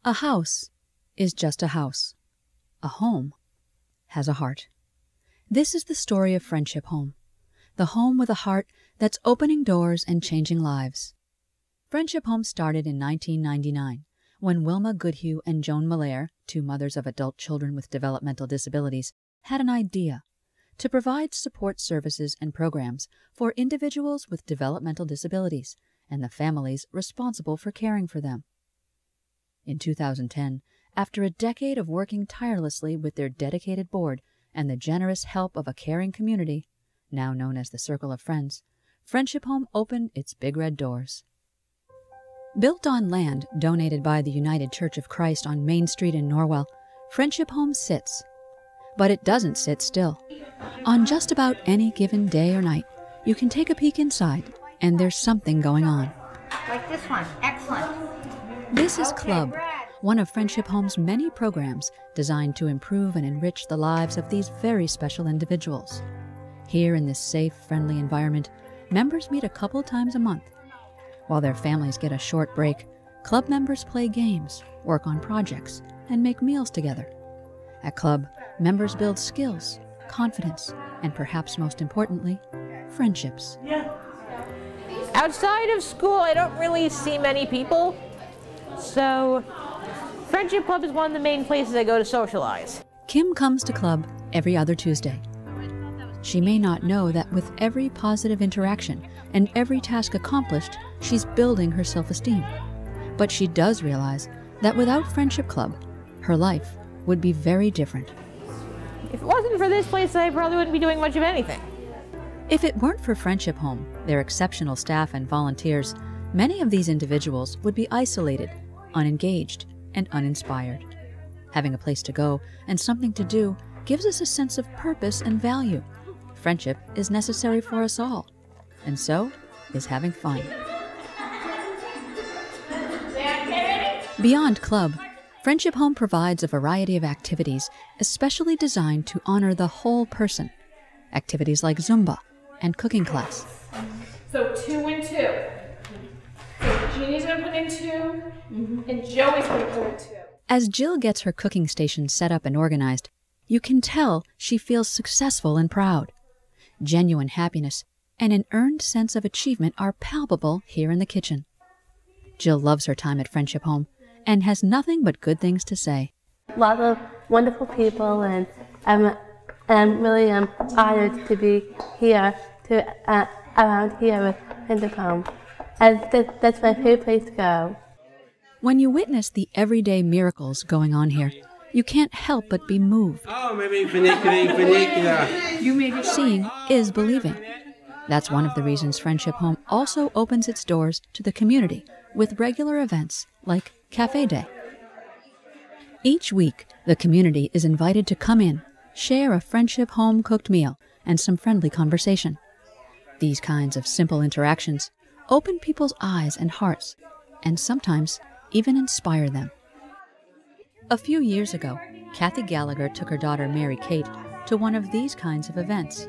A house is just a house. A home has a heart. This is the story of Friendship Home, the home with a heart that's opening doors and changing lives. Friendship Home started in 1999 when Wilma Goodhue and Joan Malaire, two mothers of adult children with developmental disabilities, had an idea to provide support services and programs for individuals with developmental disabilities and the families responsible for caring for them. In 2010, after a decade of working tirelessly with their dedicated board and the generous help of a caring community, now known as the Circle of Friends, Friendship Home opened its big red doors. Built on land donated by the United Church of Christ on Main Street in Norwell, Friendship Home sits. But it doesn't sit still. On just about any given day or night, you can take a peek inside, and there's something going on. Like this one. Excellent. This is Club, one of Friendship Home's many programs designed to improve and enrich the lives of these very special individuals. Here in this safe, friendly environment, members meet a couple times a month. While their families get a short break, Club members play games, work on projects, and make meals together. At Club, members build skills, confidence, and perhaps most importantly, friendships. Outside of school, I don't really see many people, so Friendship Club is one of the main places I go to socialize. Kim comes to Club every other Tuesday. She may not know that with every positive interaction and every task accomplished, she's building her self-esteem. But she does realize that without Friendship Club, her life would be very different. If it wasn't for this place, I probably wouldn't be doing much of anything. If it weren't for Friendship Home, their exceptional staff and volunteers, many of these individuals would be isolated, unengaged, and uninspired. Having a place to go and something to do gives us a sense of purpose and value. Friendship is necessary for us all, and so is having fun. Beyond Club, Friendship Home provides a variety of activities especially designed to honor the whole person. Activities like Zumba and cooking class. So 2 and 2. So Jeannie's going to put in 2, and Joey's going to put in 2. As Jill gets her cooking station set up and organized, you can tell she feels successful and proud. Genuine happiness and an earned sense of achievement are palpable here in the kitchen. Jill loves her time at Friendship Home and has nothing but good things to say. Lots of wonderful people, and I'm really honored to be here, around here with Friendship Home. And that's my favorite place to go. When you witness the everyday miracles going on here, you can't help but be moved. Seeing is believing. That's one of the reasons Friendship Home also opens its doors to the community with regular events like Cafe Day. Each week, the community is invited to come in, share a Friendship Home cooked meal, and some friendly conversation. These kinds of simple interactions open people's eyes and hearts, and sometimes even inspire them. A few years ago, Kathy Gallagher took her daughter Mary Kate to one of these kinds of events.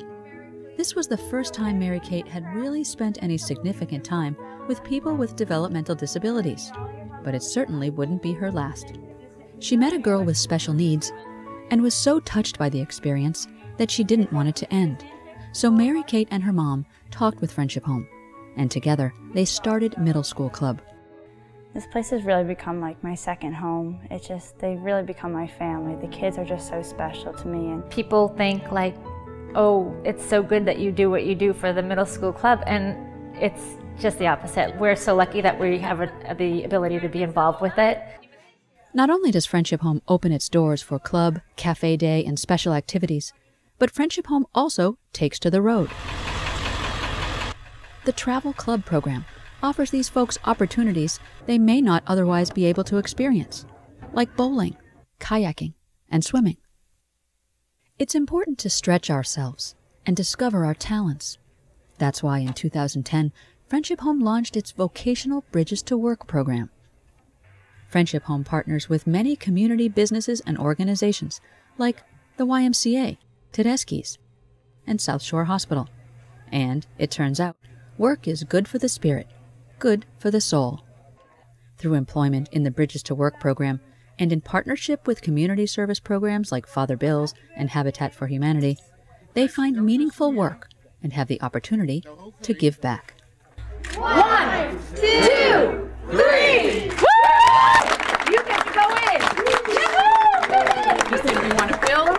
This was the first time Mary Kate had really spent any significant time with people with developmental disabilities, but it certainly wouldn't be her last. She met a girl with special needs and was so touched by the experience that she didn't want it to end. So Mary Kate and her mom talked with Friendship Home, and together they started Middle School Club. This place has really become like my second home. They've really become my family. The kids are just so special to me. And people think like, oh, it's so good that you do what you do for the Middle School Club, and it's just the opposite. We're so lucky that we have the ability to be involved with it. Not only does Friendship Home open its doors for club, cafe day, and special activities, but Friendship Home also takes to the road. The Travel Club program offers these folks opportunities they may not otherwise be able to experience, like bowling, kayaking, and swimming. It's important to stretch ourselves and discover our talents. That's why in 2010, Friendship Home launched its Vocational Bridges to Work program. Friendship Home partners with many community businesses and organizations like the YMCA, Tedeschi's, and South Shore Hospital. And, it turns out, work is good for the spirit, good for the soul. Through employment in the Bridges to Work program and in partnership with community service programs like Father Bill's and Habitat for Humanity, they find meaningful work and have the opportunity to give back. 1, 2, 3. You get to go in. We said we want to build,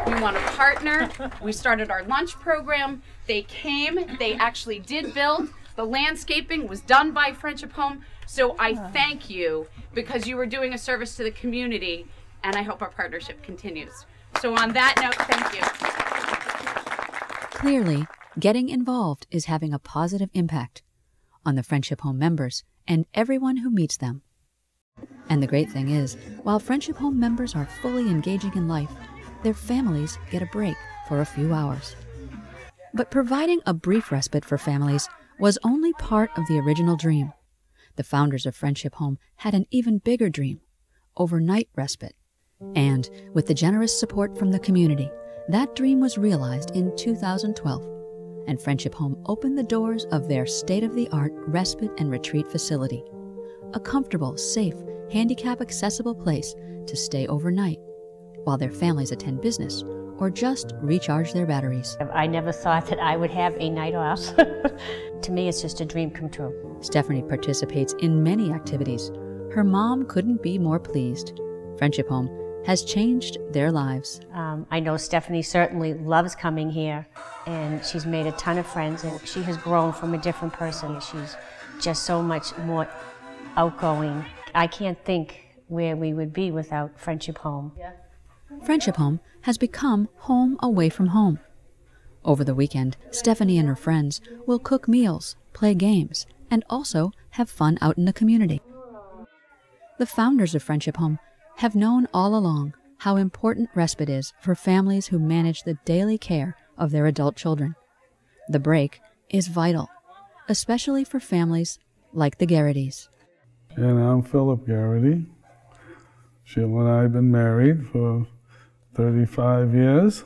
we want to partner. We started our lunch program. They came, they actually did build. The landscaping was done by Friendship Home. So I thank you because you were doing a service to the community, and I hope our partnership continues. So on that note, thank you. Clearly, getting involved is having a positive impact on the Friendship Home members and everyone who meets them. And the great thing is, while Friendship Home members are fully engaging in life, their families get a break for a few hours. But providing a brief respite for families was only part of the original dream. The founders of Friendship Home had an even bigger dream, overnight respite. And with the generous support from the community, that dream was realized in 2012, and Friendship Home opened the doors of their state-of-the-art respite and retreat facility, a comfortable, safe, handicap-accessible place to stay overnight while their families attend business or just recharge their batteries. I never thought that I would have a night off. To me, it's just a dream come true. Stephanie participates in many activities. Her mom couldn't be more pleased. Friendship Home has changed their lives. I know Stephanie certainly loves coming here, and she's made a ton of friends, and she has grown from a different person. She's just so much more outgoing. I can't think where we would be without Friendship Home. Friendship Home has become home away from home. Over the weekend, Stephanie and her friends will cook meals, play games, and also have fun out in the community. The founders of Friendship Home have known all along how important respite is for families who manage the daily care of their adult children. The break is vital, especially for families like the Garrity's. And I'm Philip Garrity. Sheila and I have been married for 35 years.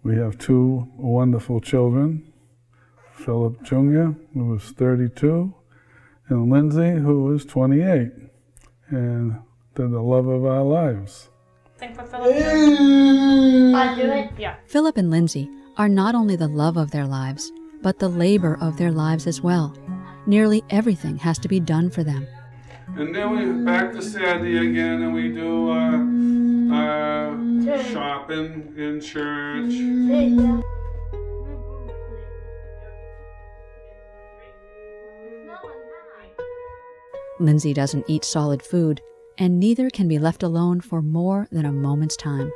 We have 2 wonderful children, Philip Jr., who is 32, and Lindsay, who is 28. And they're the love of our lives. Sing for Philip. I'll do it. Yeah. Philip and Lindsay are not only the love of their lives, but the labor of their lives as well. Nearly everything has to be done for them. And then we're back to Sandy again, and we do shopping in church. Lindsay doesn't eat solid food, and neither can be left alone for more than a moment's time.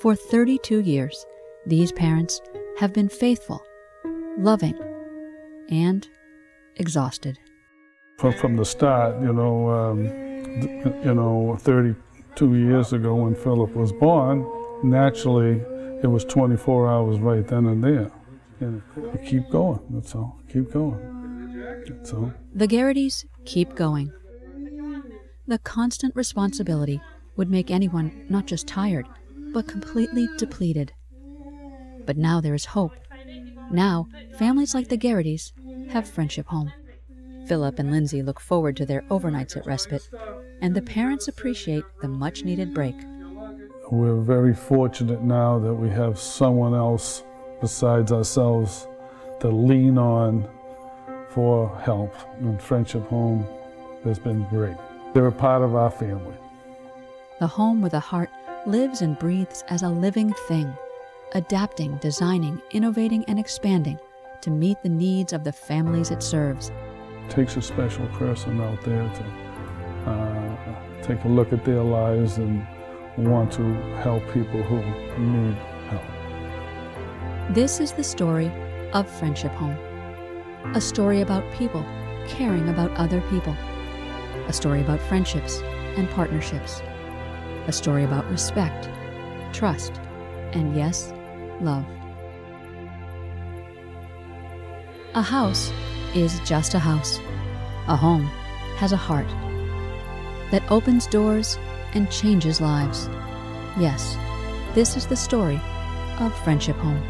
For 32 years, these parents have been faithful, loving, and exhausted. From the start, 32 years ago when Philip was born, naturally it was 24 hours right then and there. And keep going, that's all. Keep going, that's all. The Garrity's keep going. The constant responsibility would make anyone not just tired, but completely depleted. But now there is hope. Now, families like the Garrity's have Friendship Home. Philip and Lindsay look forward to their overnights at respite, and the parents appreciate the much-needed break. We're very fortunate now that we have someone else besides ourselves to lean on for help, and Friendship Home has been great. They're a part of our family. The home with a heart lives and breathes as a living thing, adapting, designing, innovating, and expanding to meet the needs of the families it serves. It takes a special person out there to take a look at their lives and want to help people who need help. This is the story of Friendship Home. A story about people caring about other people. A story about friendships and partnerships. A story about respect, trust, and yes, love. A house is just a house. A home has a heart that opens doors and changes lives. Yes, this is the story of Friendship Home.